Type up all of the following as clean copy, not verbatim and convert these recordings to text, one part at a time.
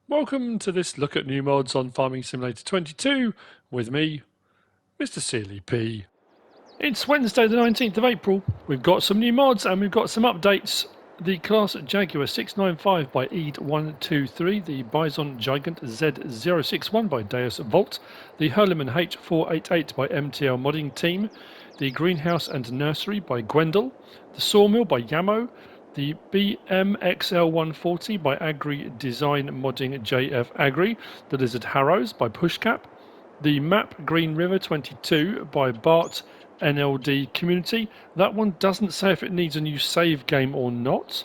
Welcome to this look at new mods on Farming Simulator 22 with me, MrSealyp. It's Wednesday the 19th of April. We've got some new mods and we've got some updates. The CLAAS Jaguar 695 by EAD123, the Bison Gigant Z061 by Deus Volt, the Hurleman H488 by MTL Modding Team, the Greenhouse and Nursery by Gwendol, the Sawmill by Yamo, the BMXL140 by Agri Design Modding JF Agri, the Lizard Harrows by Pushcap, the Map Green River 22 by Bart NLD Community. That one doesn't say if it needs a new save game or not.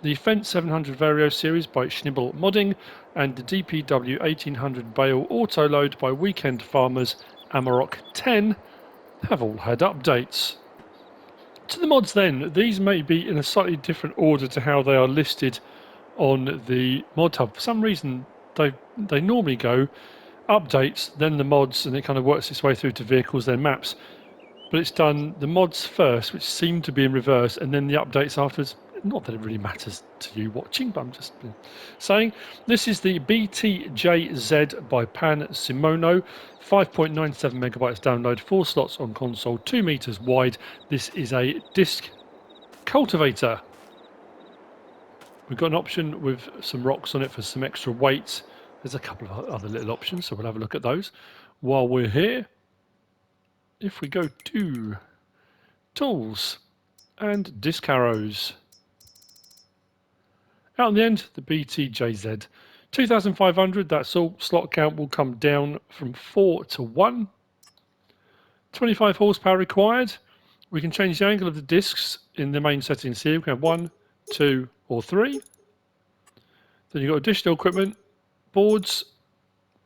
The Fence 700 Vario series by Schnibble Modding, and the DPW 1800 Bale Autoload by Weekend Farmers Amarok 10 have all had updates. To the mods then, these may be in a slightly different order to how they are listed on the mod hub. For some reason they normally go updates, then the mods, and it kind of works its way through to vehicles, then maps. But it's done the mods first, which seem to be in reverse, and then the updates afterwards. Not that it really matters to you watching, but I'm just saying. This is the BTJZ by PanSimono, 5.97 megabytes download, 4 slots on console, 2 meters wide. This is a disc cultivator. We've got an option with some rocks on it for some extra weight. There's a couple of other little options, so we'll have a look at those while we're here. If we go to Tools and Disc Arrows, out in the end, the BTJZ 2500, that's all. Slot count will come down from 4 to 1. 25 horsepower required. We can change the angle of the discs in the main settings here. We can have 1, 2 or 3. Then you've got additional equipment, boards,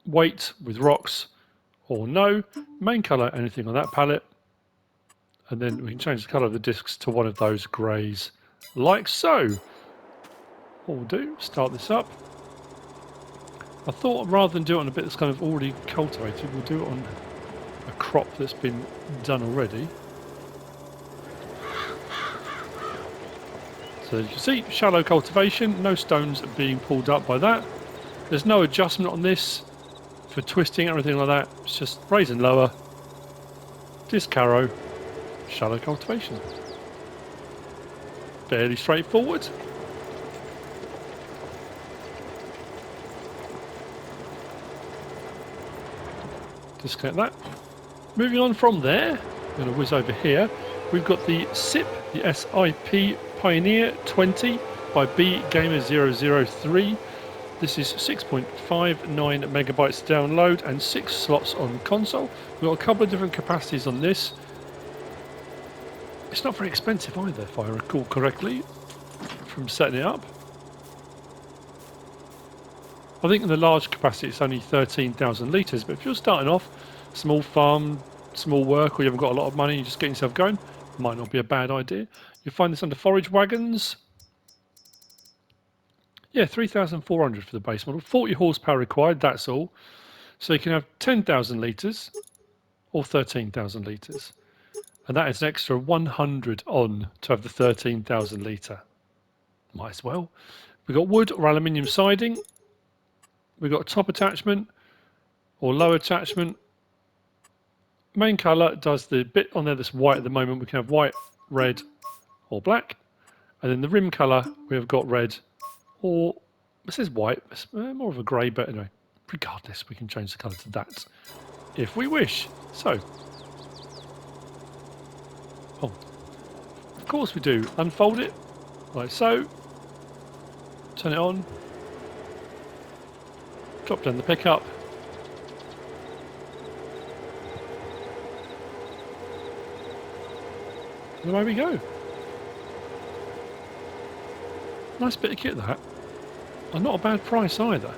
weight with rocks or no, main colour, anything on that palette. And then we can change the colour of the discs to one of those greys, like so. What we'll do, start this up. I thought rather than do it on a bit that's kind of already cultivated, we'll do it on a crop that's been done already. So as you can see, shallow cultivation, no stones being pulled up by that. There's no adjustment on this for twisting or anything like that. It's just raise and lower, disc arrow, shallow cultivation. Fairly straightforward. Disconnect that. Moving on from there, I'm going to whiz over here. We've got the SIP, the SIP Pioneer 20 by BGamer003. This is 6.59 megabytes download and 6 slots on console. We've got a couple of different capacities on this. It's not very expensive either, if I recall correctly, from setting it up. I think in the large capacity it's only 13,000 litres, but if you're starting off, small farm, small work, or you haven't got a lot of money, you're just getting yourself going, might not be a bad idea. You'll find this under forage wagons. Yeah, 3,400 for the base model, 40 horsepower required, that's all. So you can have 10,000 litres or 13,000 litres. And that is an extra 100 on to have the 13,000 litre. Might as well. We've got wood or aluminium siding. We've got a top attachment or low attachment. Main colour does the bit on there that's white at the moment. We can have white, red or black. And then the rim colour, we have got red or, it says white, it's more of a grey, but anyway, regardless, we can change the colour to that if we wish. So, oh, of course we do. Unfold it like so. Turn it on. Drop down the pickup. And away we go. Nice bit of kit that. And not a bad price either.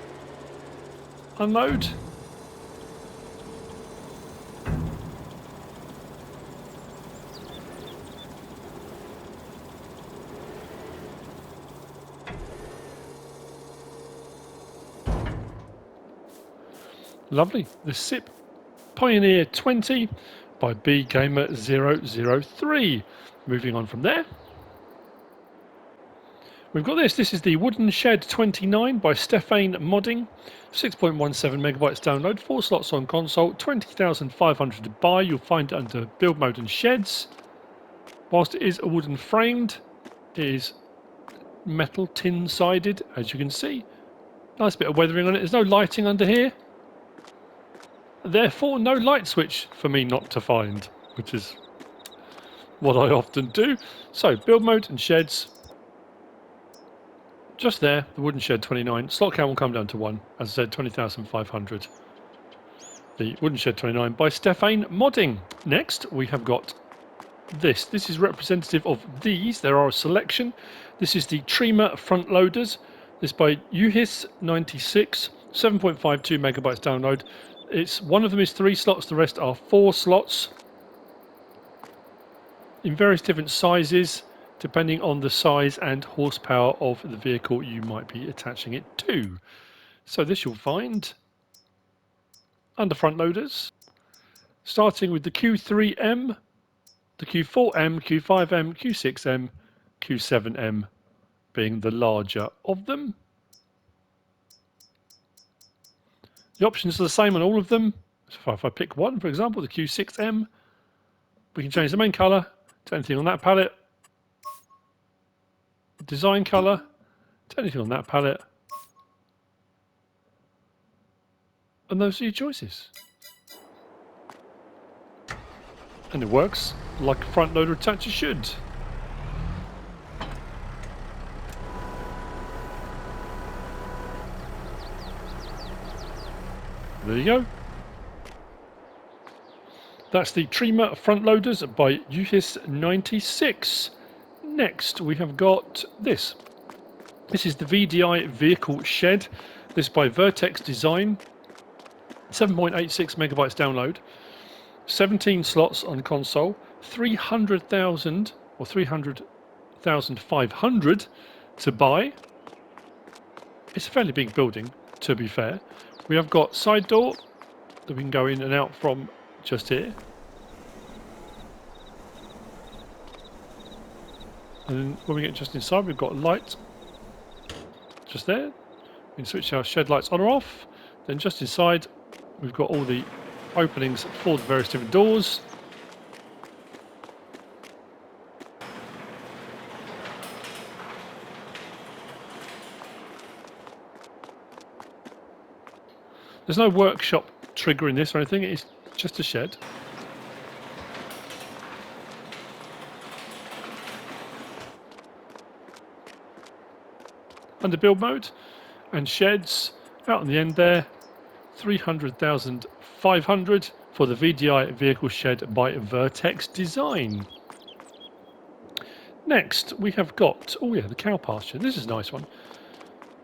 Unload. Lovely. The SIP Pioneer 20 by BGamer003. Moving on from there. We've got this. This is the Wooden Shed 29 by Stephane Modding. 6.17 megabytes download, 4 slots on console, 20,500 to buy. You'll find it under build mode and sheds. Whilst it is a wooden framed, it is metal tin sided, as you can see. Nice bit of weathering on it. There's no lighting under here. Therefore, no light switch for me not to find, which is what I often do. So, build mode and sheds. Just there, the Wooden Shed 29. Slot count will come down to 1. As I said, 20,500. The Wooden Shed 29 by Stephane Modding. Next, we have got this. This is representative of these. There are a selection. This is the Trima Frontloaders. This by UHIS96. 7.52 megabytes download. One of them is 3 slots, the rest are 4 slots. In various different sizes, depending on the size and horsepower of the vehicle you might be attaching it to. So this you'll find under front loaders, starting with the Q3M, the Q4M, Q5M, Q6M, Q7M being the larger of them. The options are the same on all of them. So if I pick one, for example, the Q6M, we can change the main colour to anything on that palette. Design colour to anything on that palette, and those are your choices. And it works like a front loader attacher should. There you go. That's the Trima front loaders by UHIS96. Next, we have got this. This is the VDI vehicle shed. This by VertexDezign. 7.86 megabytes download. 17 slots on console. 300,000 or 300,500 to buy. It's a fairly big building, to be fair. We have got side door that we can go in and out from just here. And then when we get just inside, we've got a light just there. We can switch our shed lights on or off. Then just inside, we've got all the openings for the various different doors. There's no workshop trigger in this or anything, it's just a shed. Under build mode and sheds, out on the end there, 300,500 for the VDI vehicle shed by VertexDezign. Next we have got, oh yeah, the cow pasture. This is a nice one.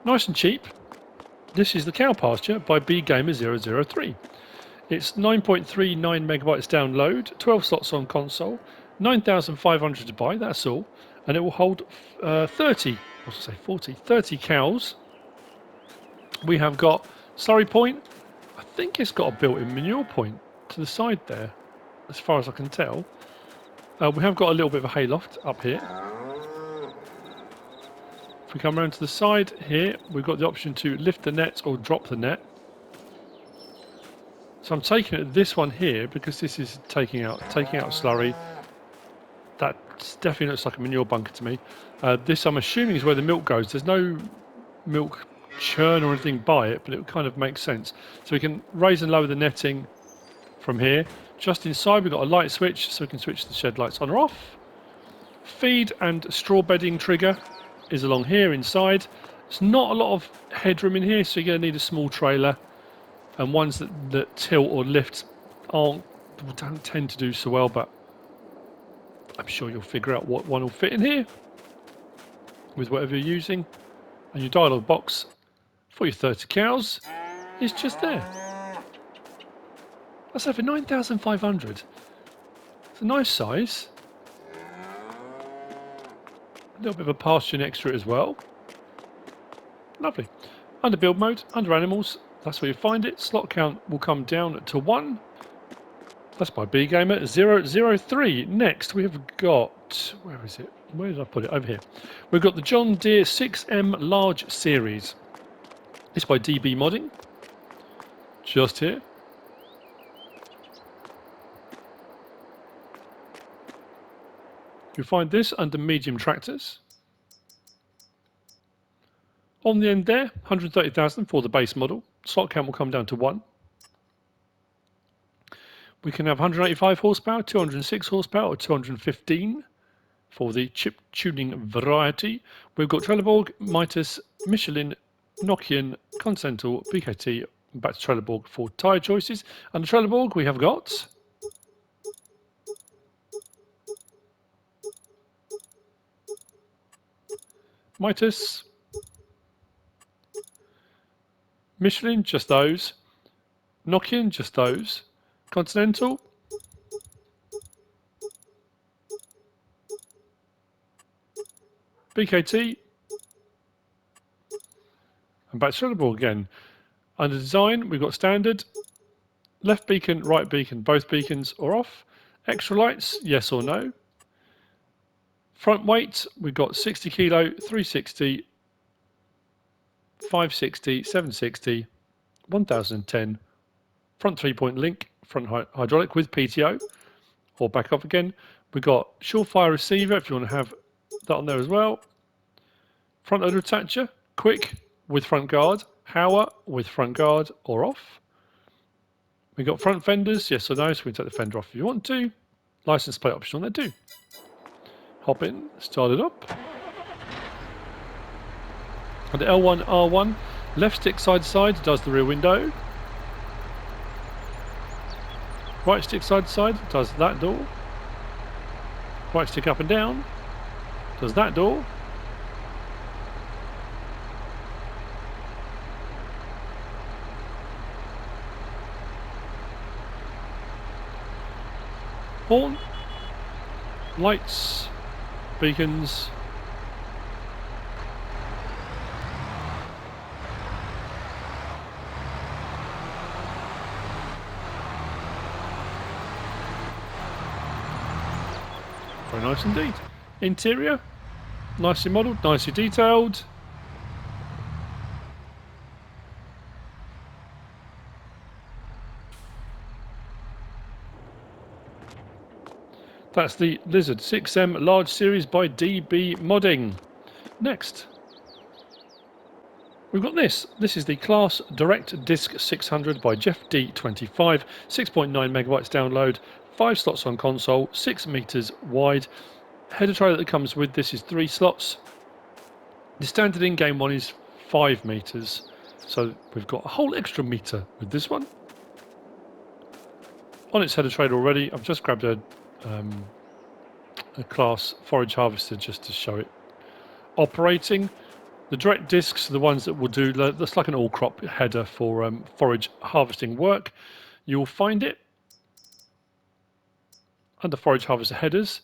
Nice and cheap. This is the cow pasture by BGamer003. It's 9.39 megabytes download, 12 slots on console, 9,500 to buy, that's all. And it will hold 30 cows. We have got slurry point. I think it's got a built-in manure point to the side there, as far as I can tell. We have got a little bit of a hayloft up here. If we come around to the side here, we've got the option to lift the net or drop the net. So I'm taking it this one here because this is taking out slurry. That definitely looks like a manure bunker to me. This I'm assuming is where the milk goes. There's no milk churn or anything by it, but it kind of makes sense. So we can raise and lower the netting from here. Just inside we've got a light switch, so we can switch the shed lights on or off. Feed and straw bedding trigger is along here inside. There's not a lot of headroom in here, so you're going to need a small trailer. And ones that tilt or lift don't tend to do so well, but I'm sure you'll figure out what one will fit in here with whatever you're using. And your dialogue box for your 30 cows is just there. That's over 9,500. It's a nice size. A little bit of a pasture next to it as well. Lovely. Under build mode, under animals, that's where you find it. Slot count will come down to 1. That's by BGamer003. Next we have got got, where is it? Where did I put it? Over here. We've got the John Deere 6M Large Series. It's by DB Modding. Just here. You'll find this under medium tractors. On the end there, 130,000 for the base model. Slot count will come down to 1. We can have 185 horsepower, 206 horsepower, or 215 for the chip tuning variety. We've got Trelleborg, Mitas, Michelin, Nokian, Continental, BKT, and back to Trelleborg for tyre choices. Under Trelleborg, we have got Mitas, Michelin, just those. Nokian, just those. Continental. BKT. And back to Trelleborg again. Under design, we've got standard. Left beacon, right beacon, both beacons are off. Extra lights, yes or no. Front weight, we've got 60 kilo, 360, 560, 760, 1010. Front 3-point link, front hydraulic with PTO, or back up again. We've got surefire receiver if you want to have that on there as well. Front loader attacher, quick with front guard, Hauer with front guard or off. We've got front fenders, yes or no, so we can take the fender off if you want to. License plate option on there too. Hop in, start it up. And the L1, R1, left stick side to side does the rear window. Right stick side to side does that door. Right stick up and down does that door. Horn, lights, beacons. Very nice indeed. Interior, nicely modelled, nicely detailed. That's the Lizard 6M Large Series by DB Modding. Next, we've got this. This is the CLAAS Direct Disc 600 by Jeff D25. 6.9 megabytes download, 5 slots on console, 6 meters wide. Header trailer that comes with this is 3 slots. The standard in-game one is 5 meters. So we've got a whole extra meter with this one. On its header trailer already, I've just grabbed a CLAAS forage harvester just to show it operating. The direct discs are the ones that will do that's like an all crop header for forage harvesting work. You'll find it under forage harvester headers.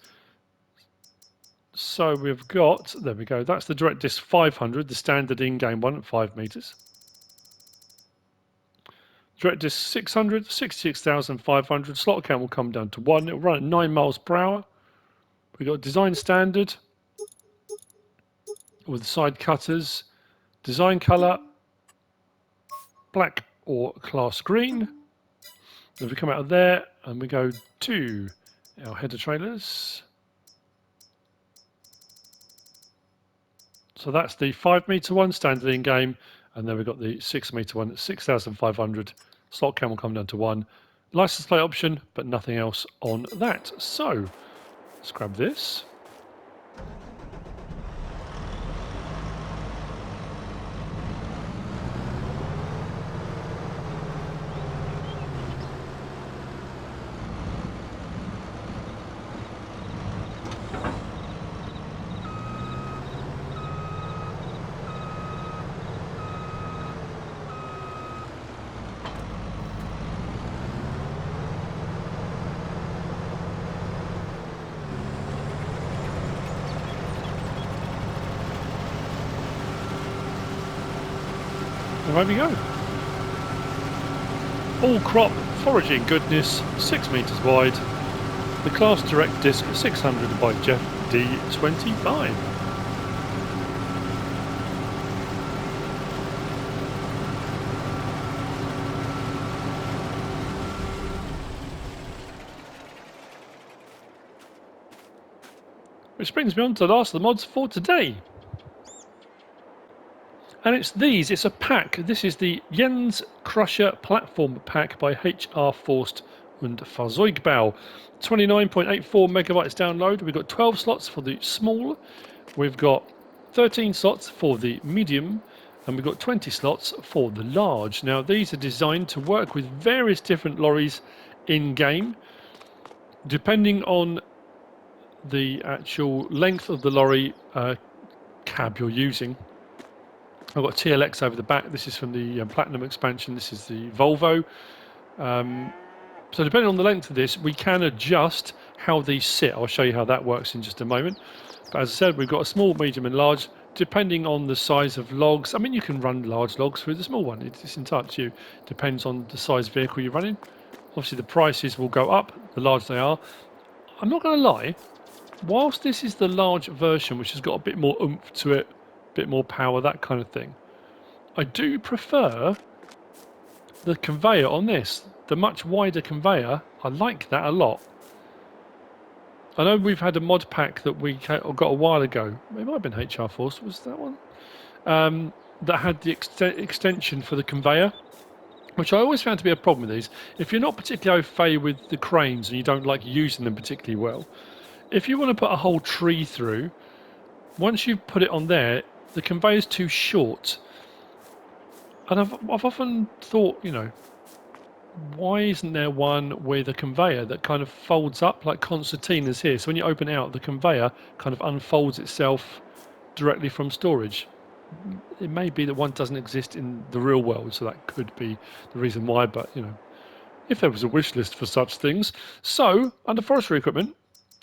So we've got, there we go, that's the direct disc 500, the standard in-game one at 5 meters. Direct disc 600, 66,500, slot count will come down to 1. It'll run at 9 miles per hour. We've got design standard with side cutters, design colour, black or CLAAS green. If we come out of there and we go to our header trailers. So that's the 5 meter one, standard in game, and then we've got the 6 meter one at 6,500. Slot count will come down to 1. License plate option, but nothing else on that. So let's grab this. There we go. All crop foraging goodness, 6 meters wide. The CLAAS Direct Disc 600 by Jeff FS22 By. Which brings me on to the last of the mods for today. And it's a pack. This is the Jenz Crusher Platform Pack by HR Forst and Fahrzeugbau. 29.84 megabytes download. We've got 12 slots for the small. We've got 13 slots for the medium. And we've got 20 slots for the large. Now these are designed to work with various different lorries in-game. Depending on the actual length of the lorry cab you're using. I've got TLX over the back. This is from the Platinum expansion. This is the Volvo. So depending on the length of this, we can adjust how these sit. I'll show you how that works in just a moment. But as I said, we've got a small, medium and large, depending on the size of logs. I mean, you can run large logs through the small one. It's entirely up to you. Depends on the size vehicle you're running. Obviously, the prices will go up, the larger they are. I'm not going to lie. Whilst this is the large version, which has got a bit more oomph to it, a bit more power, that kind of thing, I do prefer the conveyor on this. The much wider conveyor, I like that a lot. I know we've had a mod pack that we got a while ago. It might have been HR Forst, was that one? That had the extension for the conveyor, which I always found to be a problem with these. If you're not particularly au fait with the cranes and you don't like using them particularly well, if you want to put a whole tree through, once you've put it on there, the conveyor's too short. And I've often thought, you know, why isn't there one with a conveyor that kind of folds up like concertinas here? So when you open it out, the conveyor kind of unfolds itself directly from storage. It may be that one doesn't exist in the real world, so that could be the reason why, but, you know, if there was a wish list for such things. So, under forestry equipment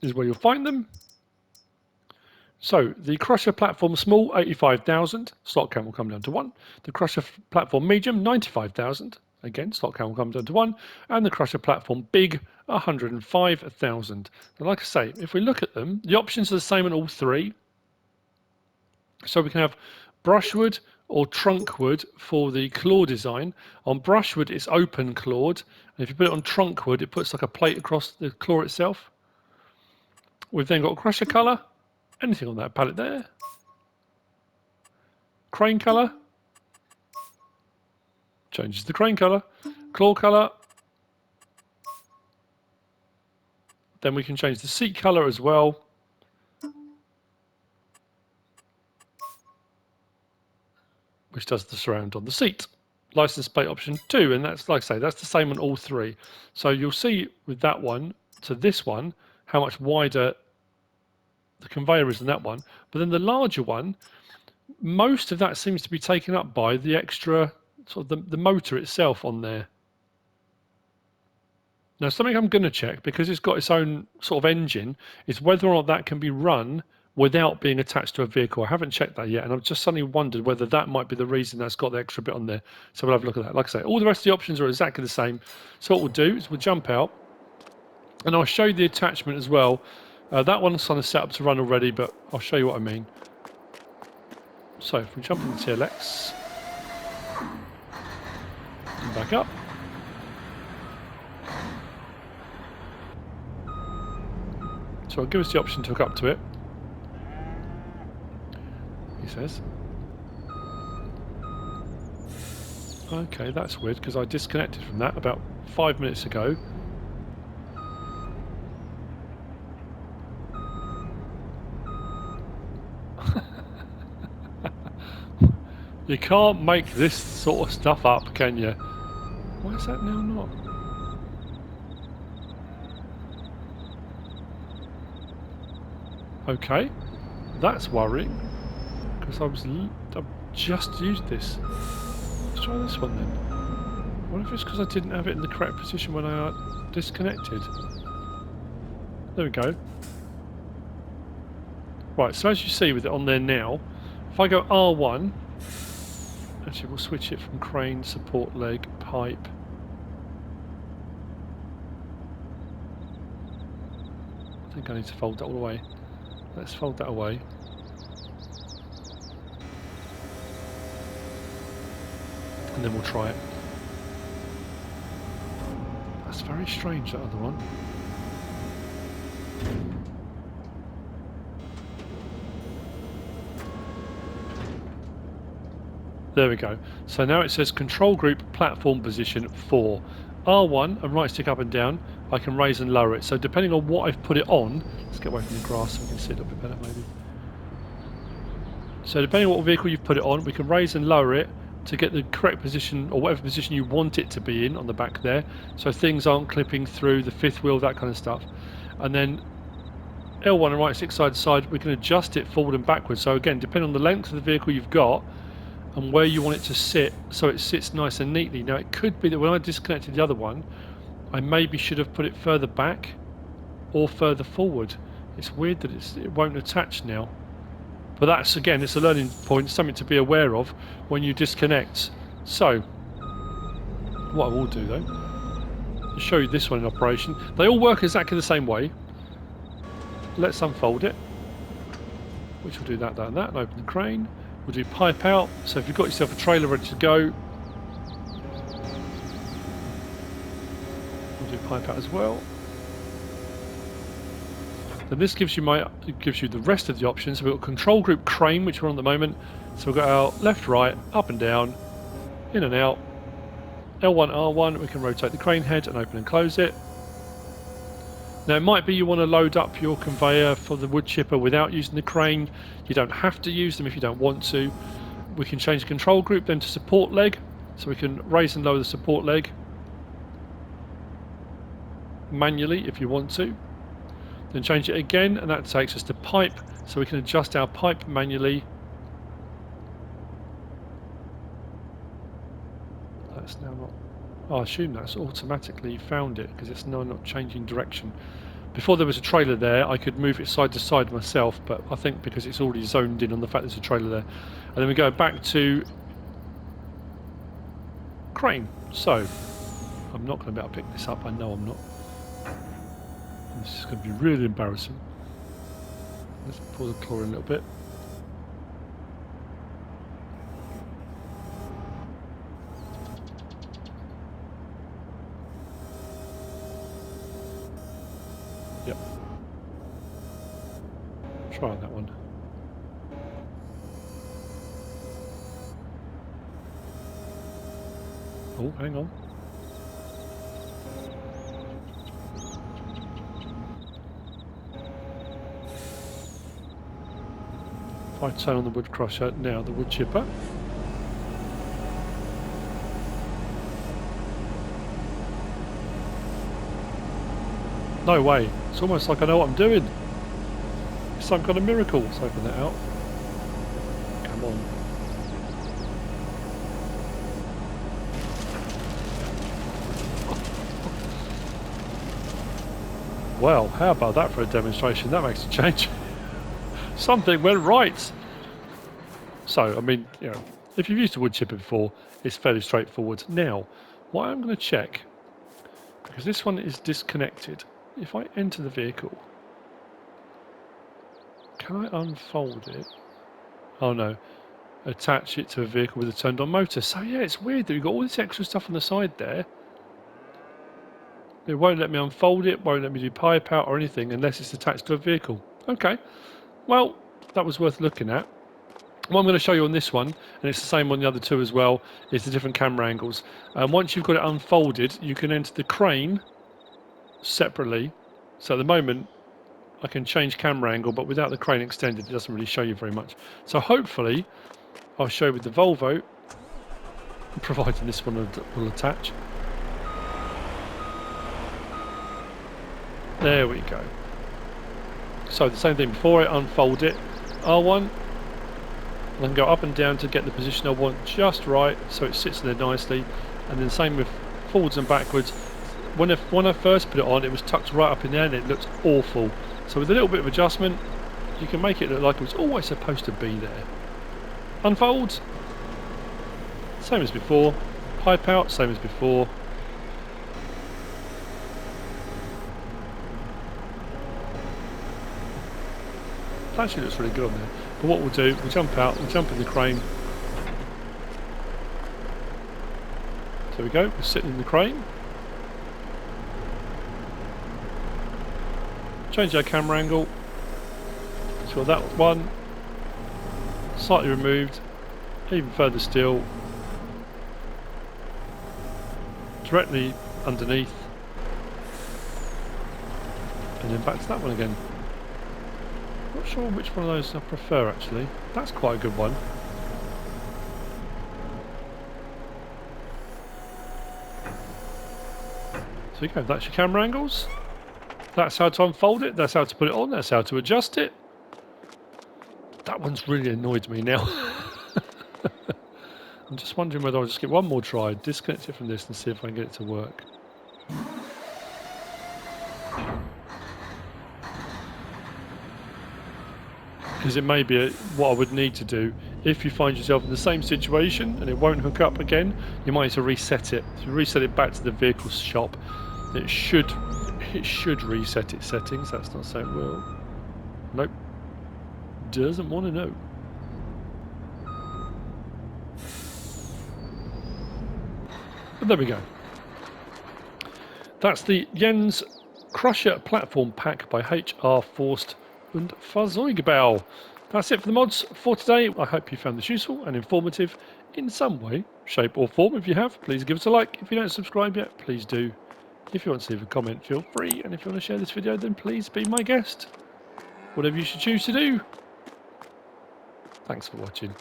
is where you'll find them. So, the Crusher Platform Small, 85,000. Slot count will come down to 1. The Crusher Platform Medium, 95,000. Again, slot count will come down to 1. And the Crusher Platform Big, 105,000. Now, like I say, if we look at them, the options are the same on all three. So we can have brushwood or trunkwood for the claw design. On brushwood, it's open clawed. And if you put it on trunkwood, it puts like a plate across the claw itself. We've then got crusher colour. Anything on that palette there. Crane colour. Changes the crane colour. Claw colour. Then we can change the seat colour as well. Which does the surround on the seat. License plate option 2, and that's, like I say, that's the same on all three. So you'll see with that one to this one how much wider the conveyor is than that one. But then the larger one, most of that seems to be taken up by the extra, sort of the motor itself on there. Now, something I'm going to check, because it's got its own sort of engine, is whether or not that can be run without being attached to a vehicle. I haven't checked that yet, and I've just suddenly wondered whether that might be the reason that's got the extra bit on there. So we'll have a look at that. Like I say, all the rest of the options are exactly the same. So what we'll do is we'll jump out, and I'll show you the attachment as well. That one's kind of set up to run already, but I'll show you what I mean. So if we jump into TLX, and back up. So I'll give us the option to hook up to it. He says. Okay, that's weird because I disconnected from that about 5 minutes ago. You can't make this sort of stuff up, can you? Why is that now not? Okay, that's worrying because I've just used this. Let's try this one then. What if it's because I didn't have it in the correct position when I disconnected? There we go. Right, so as you see with it on there now, if I go R1, actually we'll switch it from crane, support leg, pipe. I think I need to fold that all the way. Let's fold that away. And then we'll try it. That's very strange, that other one. There we go. So now it says control group platform position 4. R1 and right stick up and down, I can raise and lower it. So depending on what I've put it on, let's get away from the grass so we can see it a bit better maybe. So depending on what vehicle you've put it on, we can raise and lower it to get the correct position or whatever position you want it to be in on the back there. So things aren't clipping through the fifth wheel, that kind of stuff. And then L1 and right stick side to side, we can adjust it forward and backwards. So again, depending on the length of the vehicle you've got, and where you want it to sit, so it sits nice and neatly. Now it could be that when I disconnected the other one, I maybe should have put it further back or further forward. It's weird that it won't attach now. But that's, again, it's a learning point, something to be aware of when you disconnect. So, what I will do though, I'll show you this one in operation. They all work exactly the same way. Let's unfold it, which will do that, and that, and open the crane. We'll do pipe out, so if you've got yourself a trailer ready to go, we'll do pipe out as well. Then this gives you the rest of the options. So we've got control group crane, which we're on at the moment. So we've got our left, right, up and down, in and out. L1, R1, we can rotate the crane head and open and close it. Now it might be you want to load up your conveyor for the wood chipper without using the crane. You don't have to use them if you don't want to. We can change the control group then to support leg, so we can raise and lower the support leg manually if you want to. Then change it again, and that takes us to pipe, so we can adjust our pipe manually. That's now not... Oh, I assume that's automatically found it because it's now not changing direction. Before there was a trailer there, I could move it side to side myself, but I think because it's already zoned in on the fact there's a trailer there. And then we go back to crane. So, I'm not going to be able to pick this up, I know I'm not. This is going to be really embarrassing. Let's pull the claw in a little bit. Yep. Try that one. Oh, hang on. If I turn on the wood crusher now, the wood chipper. No way. It's almost like I know what I'm doing. It's some kind of miracle. Let's open that out. Come on. Well, how about that for a demonstration? That makes a change. Something went right. So, I mean, you know, if you've used a wood chipper before, it's fairly straightforward. Now, what I'm going to check, because this one is disconnected, if I enter the vehicle, can I unfold it? Oh no, attach it to a vehicle with a turned on motor. So yeah, it's weird that you've got all this extra stuff on the side there. It won't let me unfold it, won't let me do pipe out or anything unless it's attached to a vehicle. Okay, well, that was worth looking at. What I'm going to show you on this one, and it's the same on the other two as well, is the different camera angles. Once you've got it unfolded, you can enter the crane separately. So at the moment, I can change camera angle, but without the crane extended, it doesn't really show you very much. So hopefully, I'll show you with the Volvo, providing this one will attach. There we go. So the same thing before I unfold it, R1, and then go up and down to get the position I want just right, so it sits there nicely. And then same with forwards and backwards. When I first put it on, it was tucked right up in there and it looked awful. So with a little bit of adjustment, you can make it look like it was always supposed to be there. Unfolds, same as before. Pipe out, same as before. actually looks really good on there. But what we'll do, we'll jump out, we'll jump in the crane. There we go, we're sitting in the crane. Change our camera angle. Sure, that one slightly removed, even further still, directly underneath, and then back to that one again. Not sure which one of those I prefer actually. That's quite a good one. So you go, that's your camera angles. That's how to unfold it, that's how to put it on, that's how to adjust it. That one's really annoyed me now. I'm just wondering whether I'll just get one more try, disconnect it from this and see if I can get it to work. Because it may be what I would need to do if you find yourself in the same situation and it won't hook up again. You might need to reset it. If you reset it back to the vehicle shop, it should reset its settings. That's not saying it will. Nope. Doesn't want to know. But there we go. That's the Jenz Crusher Platform Pack by HR Forst and Fahrzeugbau. That's it for the mods for today. I hope you found this useful and informative in some way, shape or form. If you have, please give us a like. If you don't subscribe yet, please do. If you want to leave a comment, feel free. And if you want to share this video, then please be my guest. Whatever you should choose to do. Thanks for watching.